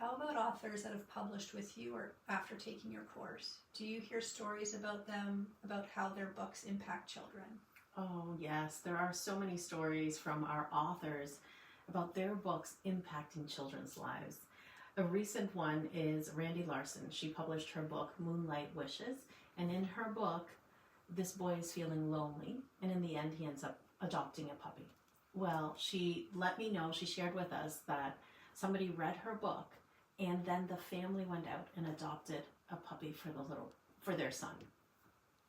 How about authors that have published with you or after taking your course? Do you hear stories about them, about how their books impact children? Oh, yes. There are so many stories from our authors about their books impacting children's lives. A recent one is Randy Larson. She published her book, Moonlight Wishes, and in her book, this boy is feeling lonely, and in the end, he ends up adopting a puppy. Well, she let me know, she shared with us that somebody read her book, and then the family went out and adopted a puppy for their son.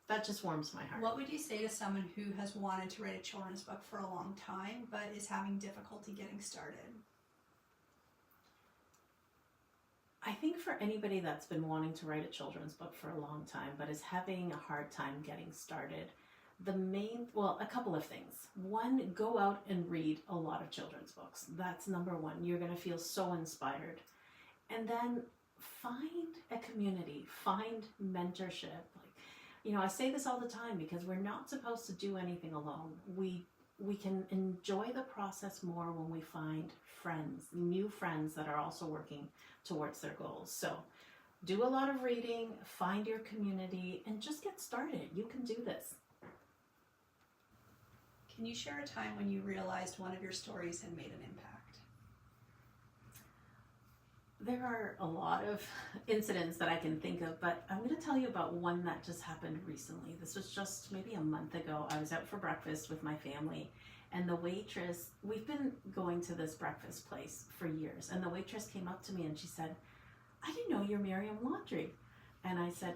That just warms my heart. What would you say to someone who has wanted to write a children's book for a long time, but is having difficulty getting started? I think for anybody that's been wanting to write a children's book for a long time, but is having a hard time getting started, a couple of things. One, go out and read a lot of children's books. That's number one. You're going to feel so inspired. And then find a community, find mentorship. I say this all the time because we're not supposed to do anything alone. We can enjoy the process more when we find friends, new friends that are also working towards their goals. So do a lot of reading, find your community, and just get started. You can do this. Can you share a time when you realized one of your stories had made an impact? There are a lot of incidents that I can think of, but I'm going to tell you about one that just happened recently. This was just maybe a month ago. I was out for breakfast with my family, and the waitress, we've been going to this breakfast place for years, and the waitress came up to me and she said, "I didn't know you're Miriam Laundrie." And I said,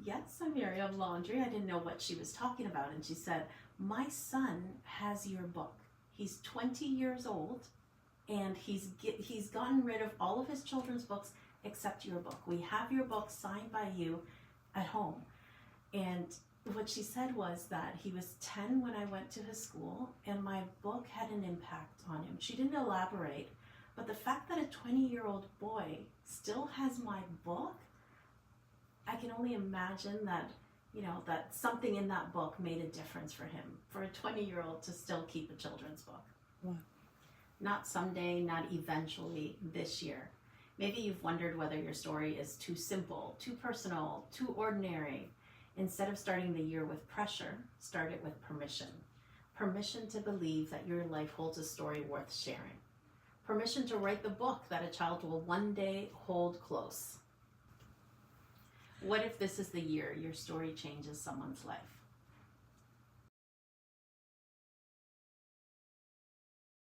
"Yes, I'm Miriam Laundrie." I didn't know what she was talking about. And she said, "My son has your book. He's 20 years old, and he's gotten rid of all of his children's books except your book. We have your book signed by you at home." And what she said was that he was 10 when I went to his school, and my book had an impact on him. She didn't elaborate, but the fact that a 20-year-old boy still has my book, I can only imagine that, that something in that book made a difference for him, for a 20-year-old to still keep a children's book. Wow. Not someday, not eventually, this year. Maybe you've wondered whether your story is too simple, too personal, too ordinary. Instead of starting the year with pressure, start it with permission. Permission to believe that your life holds a story worth sharing. Permission to write the book that a child will one day hold close. What if this is the year your story changes someone's life?